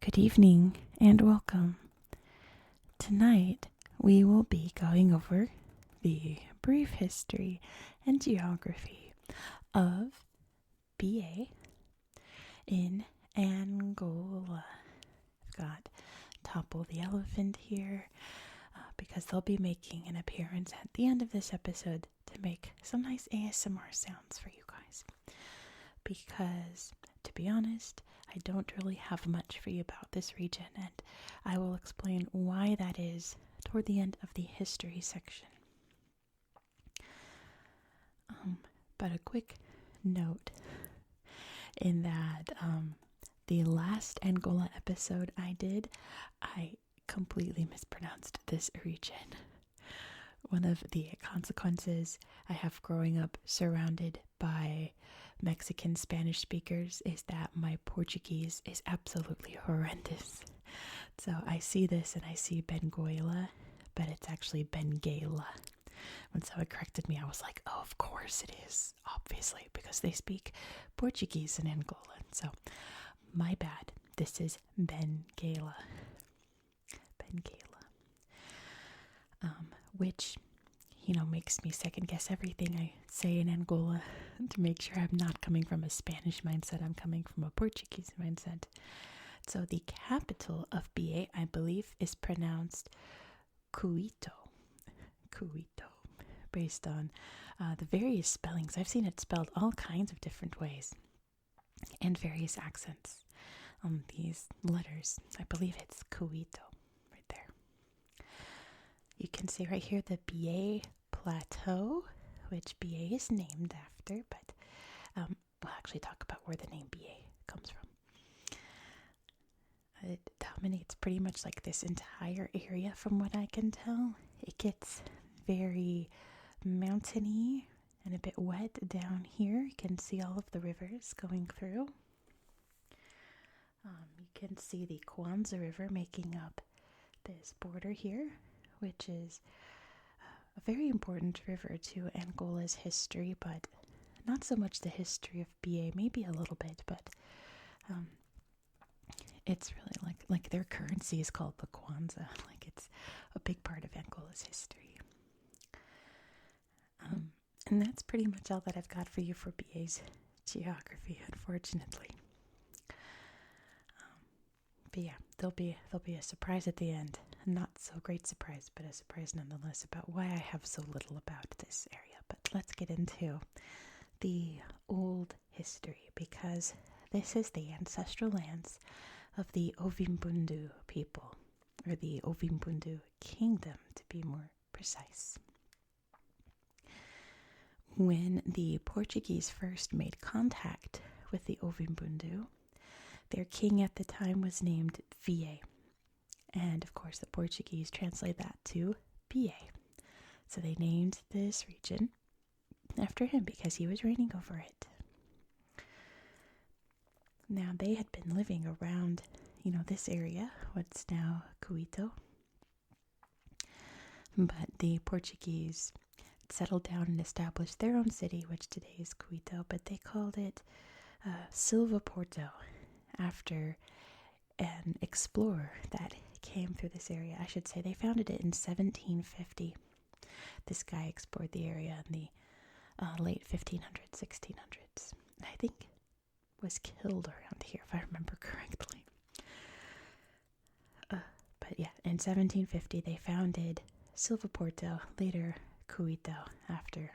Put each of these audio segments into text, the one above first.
Good evening and welcome. Tonight we will be going over the brief history and geography of BA in Angola. I've got Topple the elephant here because they'll be making an appearance at the end of this episode to make some nice ASMR sounds for you guys. Because, to be honest, I don't really have much for you about this region, and I will explain why that is toward the end of the history section. But a quick note in that the last Angola episode I did, I completely mispronounced this region. One of the consequences I have growing up surrounded by Mexican Spanish speakers is that my Portuguese is absolutely horrendous. So I see this and I see Benguela, but it's actually Benguela. When someone corrected me, I was like, oh, of course it is, obviously, because they speak Portuguese in Angolan. So my bad. This is Benguela. Which, makes me second guess everything I say in Angola to make sure I'm not coming from a Spanish mindset, I'm coming from a Portuguese mindset. So the capital of BA, I believe, is pronounced Cuito, based on the various spellings. I've seen it spelled all kinds of different ways and various accents on these letters. I believe it's Cuito right there. You can see right here the BA Plateau, which BA is named after, but we'll actually talk about where the name BA comes from. It dominates pretty much like this entire area from what I can tell. It gets very mountainy and a bit wet down here. You can see all of the rivers going through. You can see the Kwanza River making up this border here, which is a very important river to Angola's history, but not so much the history of BA, maybe a little bit, but it's really like their currency is called the Kwanza. Like it's a big part of Angola's history. And that's pretty much all that I've got for you for BA's geography, unfortunately. But yeah, there'll be a surprise at the end. A not so great surprise, but a surprise nonetheless about why I have so little about this area. But let's get into the old history, because this is the ancestral lands of the Ovimbundu people, or the Ovimbundu kingdom to be more precise. When the Portuguese first made contact with the Ovimbundu, their king at the time was named Va. And of course the Portuguese translate that to BA. So they named this region after him because he was reigning over it. Now they had been living around, this area, what's now Cuito. But the Portuguese settled down and established their own city, which today is Cuito, but they called it Silva Porto, after an explorer that came through this area. I should say they founded it in 1750. This guy explored the area in the late 1500s, 1600s. I think was killed around here, if I remember correctly. But yeah, in 1750 they founded Silva Porto, later Cuito, after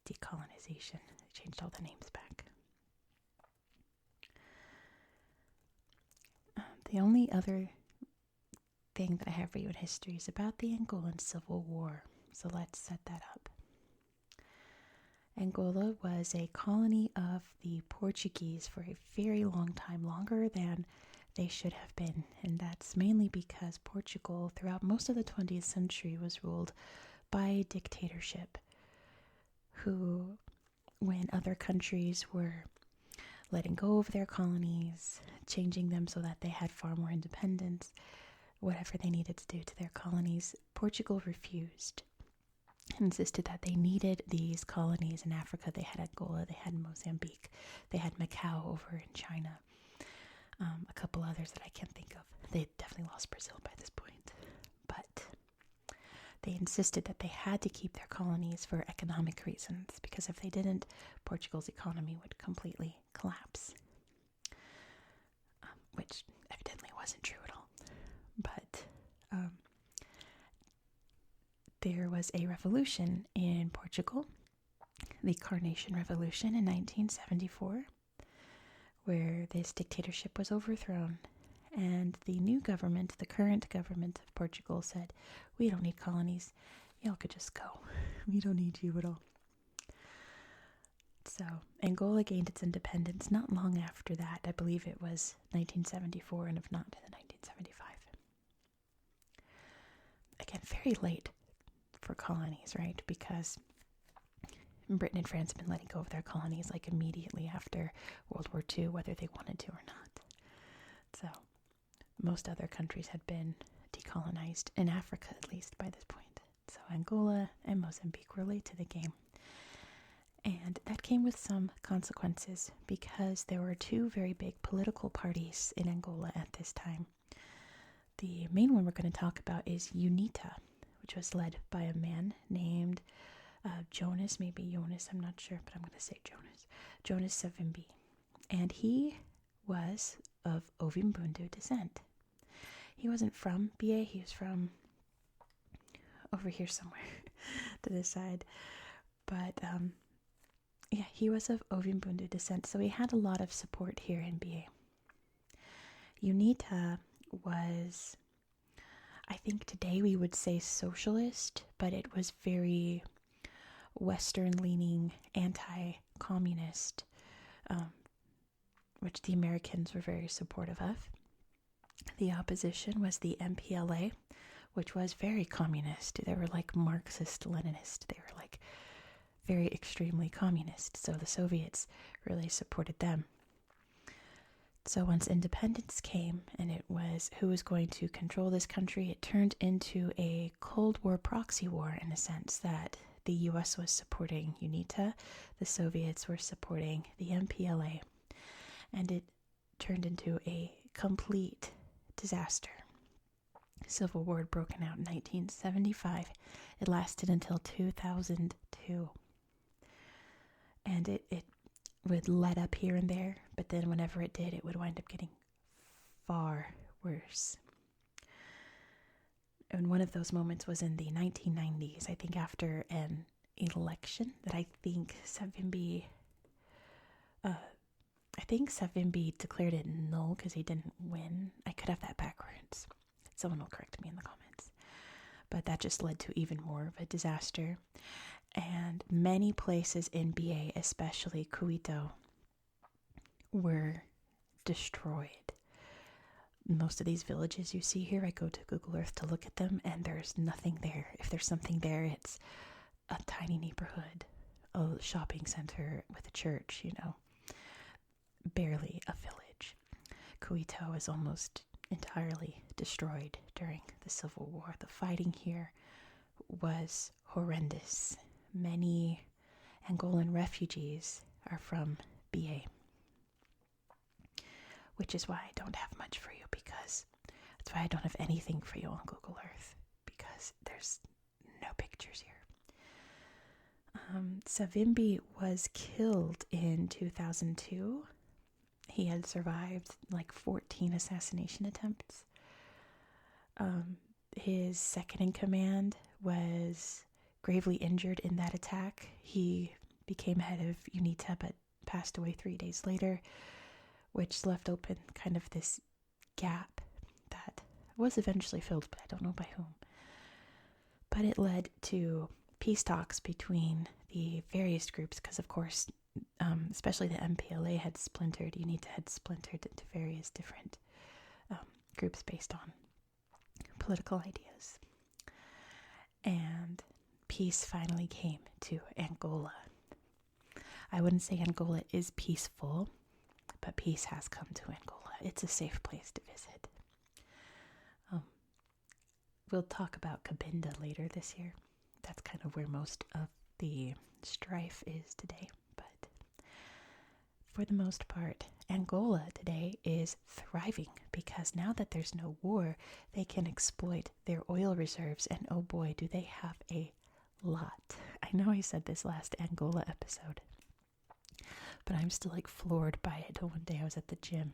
decolonization. They changed all the names back. The only other thing that I have for you in history is about the Angolan Civil War. So let's set that up. Angola was a colony of the Portuguese for a very long time, longer than they should have been. And that's mainly because Portugal, throughout most of the 20th century, was ruled by a dictatorship who, when other countries were letting go of their colonies, changing them so that they had far more independence, whatever they needed to do to their colonies, Portugal refused. Insisted that they needed these colonies in Africa. They had Angola, they had Mozambique, they had Macau over in China. A couple couple others that I can't think of. They had definitely lost Brazil by this point. But they insisted that they had to keep their colonies for economic reasons, because if they didn't, Portugal's economy would completely collapse. Which evidently wasn't true at all. But there was a revolution in Portugal, the Carnation Revolution in 1974, where this dictatorship was overthrown, and the new government, the current government of Portugal, said, "We don't need colonies. Y'all could just go. We don't need you at all." So Angola gained its independence not long after that. I believe it was 1974, and if not, in 1975. Again, very late for colonies, right? Because Britain and France have been letting go of their colonies like immediately after World War II, whether they wanted to or not. So most other countries had been decolonized, in Africa at least, by this point. So Angola and Mozambique were late to the game. And that came with some consequences, because there were two very big political parties in Angola at this time. The main one we're going to talk about is UNITA, which was led by a man named Jonas, maybe Jonas, I'm not sure, but I'm going to say Jonas Savimbi. And he was of Ovimbundu descent. He wasn't from BA, he was from over here somewhere to this side. But yeah, he was of Ovimbundu descent, so he had a lot of support here in BA. UNITA was, I think today we would say socialist, but it was very Western-leaning, anti-communist, which the Americans were very supportive of. The opposition was the MPLA, which was very communist. They were like Marxist-Leninist. They were like very extremely communist, so the Soviets really supported them. So once independence came, and it was who was going to control this country, it turned into a Cold War proxy war, in a sense that the US was supporting UNITA, the Soviets were supporting the MPLA, and it turned into a complete disaster. Civil War had broken out in 1975. It lasted until 2002. And it would let up here and there, but then whenever it did, it would wind up getting far worse. And one of those moments was in the 1990s, I think after an election that I think Savimbi declared it null because he didn't win. I could have that backwards. Someone will correct me in the comments. But that just led to even more of a disaster. And many places in BA, especially Cuito, were destroyed. Most of these villages you see here, I go to Google Earth to look at them, and there's nothing there. If there's something there, it's a tiny neighborhood, a shopping center with a church, barely a village. Cuito is almost entirely destroyed during the Civil War. The fighting here was horrendous. Many Angolan refugees are from BA, which is why I don't have much for you, because that's why I don't have anything for you on Google Earth, because there's no pictures here. Savimbi was killed in 2002. He had survived like 14 assassination attempts. His second in command was gravely injured in that attack. He became head of UNITA but passed away 3 days later, which left open kind of this gap that was eventually filled, but I don't know by whom. But it led to peace talks between the various groups, because of course, especially the MPLA had splintered, UNITA had splintered into various different groups based on political ideas. And peace finally came to Angola. I wouldn't say Angola is peaceful, but peace has come to Angola. It's a safe place to visit. We'll talk about Cabinda later this year. That's kind of where most of the strife is today. But for the most part, Angola today is thriving because now that there's no war, they can exploit their oil reserves, and oh boy, do they have a lot. I know I said this last Angola episode, but I'm still like floored by it. One day I was at the gym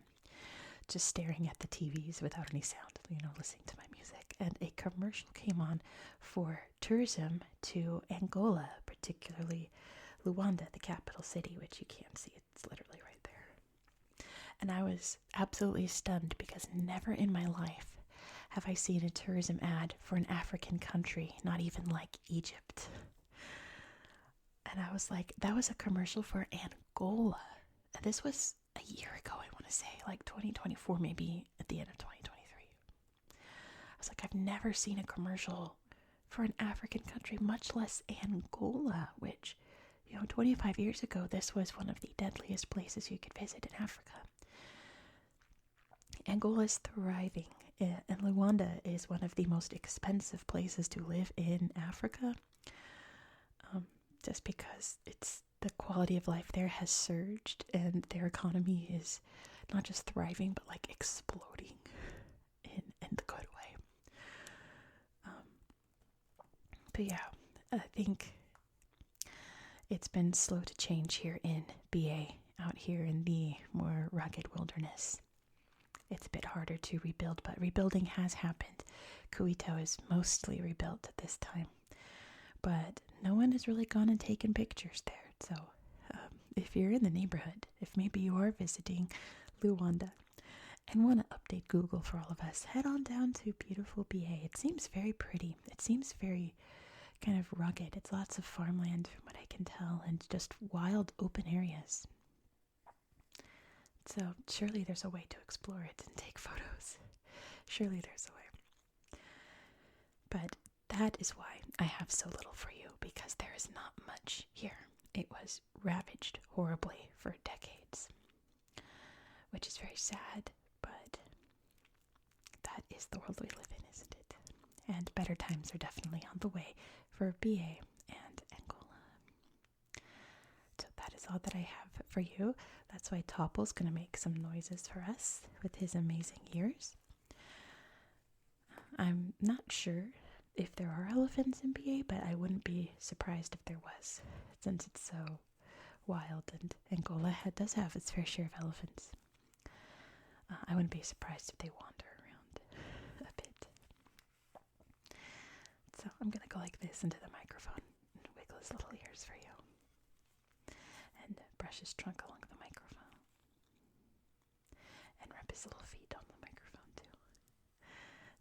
just staring at the TVs without any sound, listening to my music, and a commercial came on for tourism to Angola, particularly Luanda, the capital city, which you can't see. It's literally right there. And I was absolutely stunned because never in my life have I seen a tourism ad for an African country, not even like Egypt. And I was like, that was a commercial for Angola. And this was a year ago, I want to say, like 2024, maybe at the end of 2023. I was like, I've never seen a commercial for an African country, much less Angola, which, 25 years ago, this was one of the deadliest places you could visit in Africa. Angola is thriving, and Luanda is one of the most expensive places to live in Africa, just because the quality of life there has surged, and their economy is not just thriving, but like exploding in the good way. But yeah, I think it's been slow to change here in BA, out here in the more rugged wilderness. It's a bit harder to rebuild, but rebuilding has happened. Kuito is mostly rebuilt at this time, but no one has really gone and taken pictures there. So if you're in the neighborhood, if maybe you are visiting Luanda and want to update Google for all of us, head on down to beautiful BA. It seems very pretty. It seems very kind of rugged. It's lots of farmland from what I can tell, and just wild open areas. So surely there's a way to explore it and take photos. Surely there's a way. But that is why I have so little for you, because there is not much here. It was ravaged horribly for decades, which is very sad, but that is the world we live in, isn't it? And better times are definitely on the way for BA and Angola. So that is all that I have for you. That's why Topple's going to make some noises for us with his amazing ears. I'm not sure if there are elephants in BA, but I wouldn't be surprised if there was, since it's so wild, and Angola does have its fair share of elephants. I wouldn't be surprised if they wander around a bit. So I'm going to go like this into the microphone and wiggle his little ears for you. And brush his trunk along the microphone. And rub his little feet on the microphone too.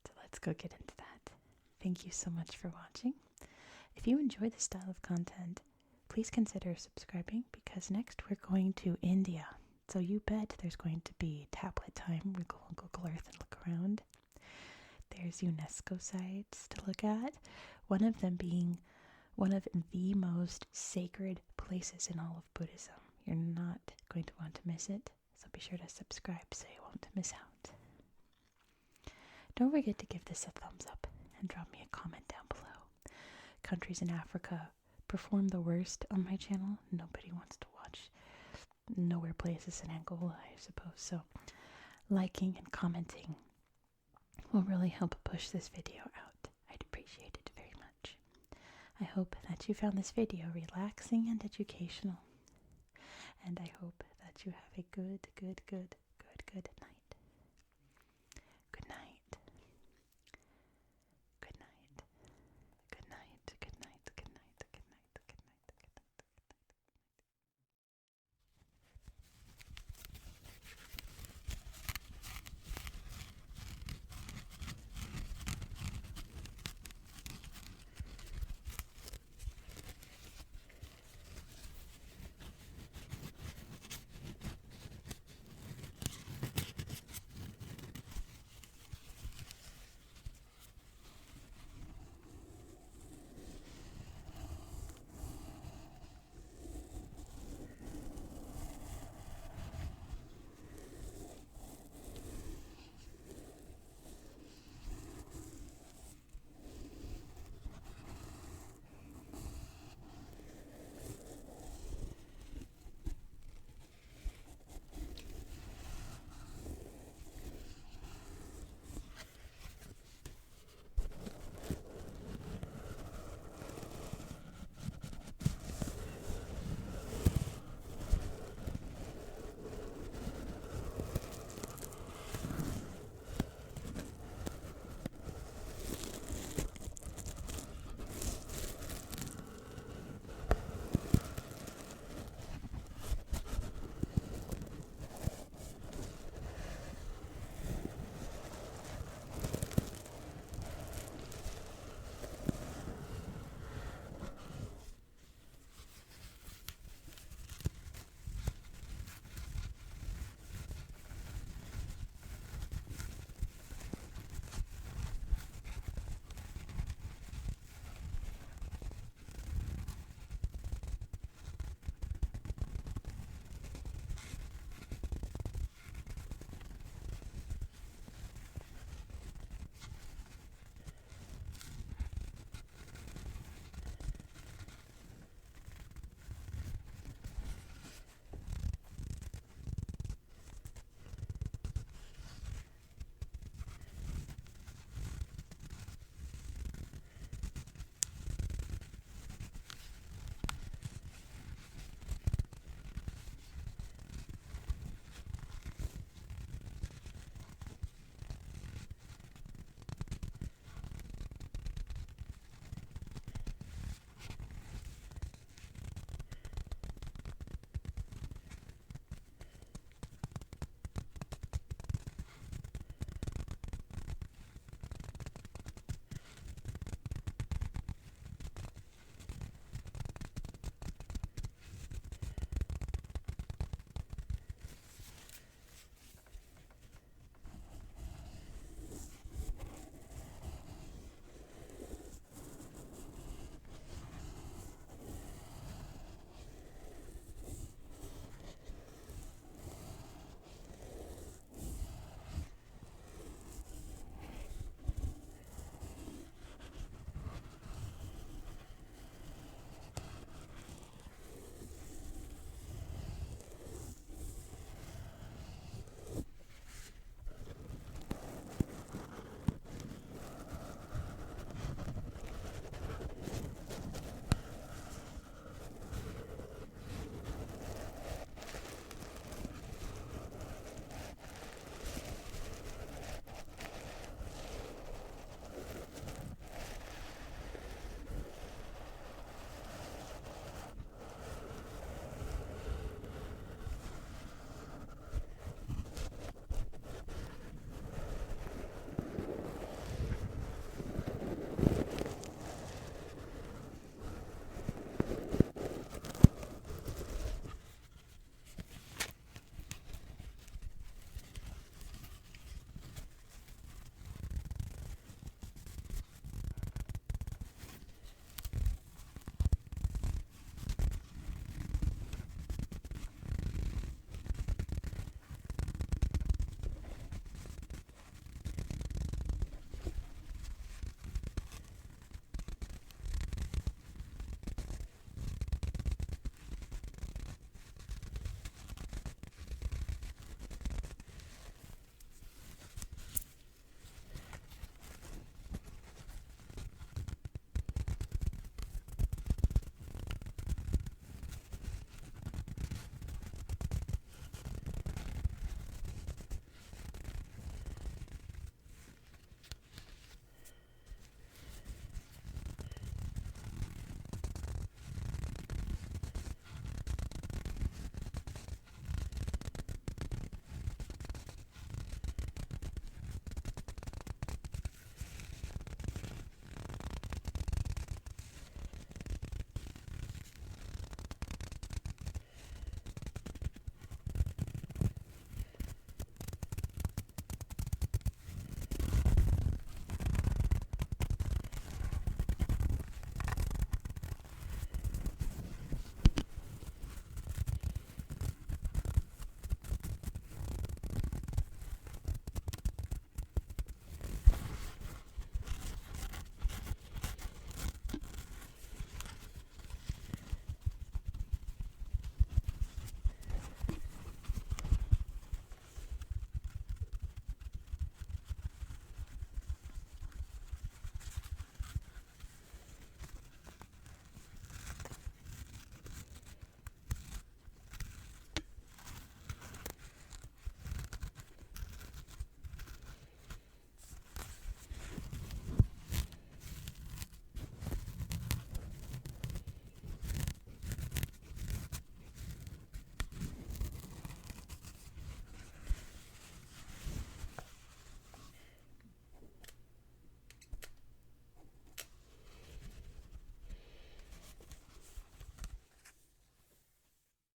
So let's go get into that. Thank you so much for watching. If you enjoy this style of content, please consider subscribing, because next we're going to India. So you bet there's going to be tablet time. We go on Google Earth and look around. There's UNESCO sites to look at. One of them being one of the most sacred places in all of Buddhism. You're not going to want to miss it, so be sure to subscribe so you won't miss out. Don't forget to give this a thumbs up and drop me a comment down below. Countries in Africa perform the worst on my channel. Nobody wants to watch nowhere places in Angola, I suppose. So liking and commenting will really help push this video out. I'd appreciate it very much. I hope that you found this video relaxing and educational. And I hope that you have a good night.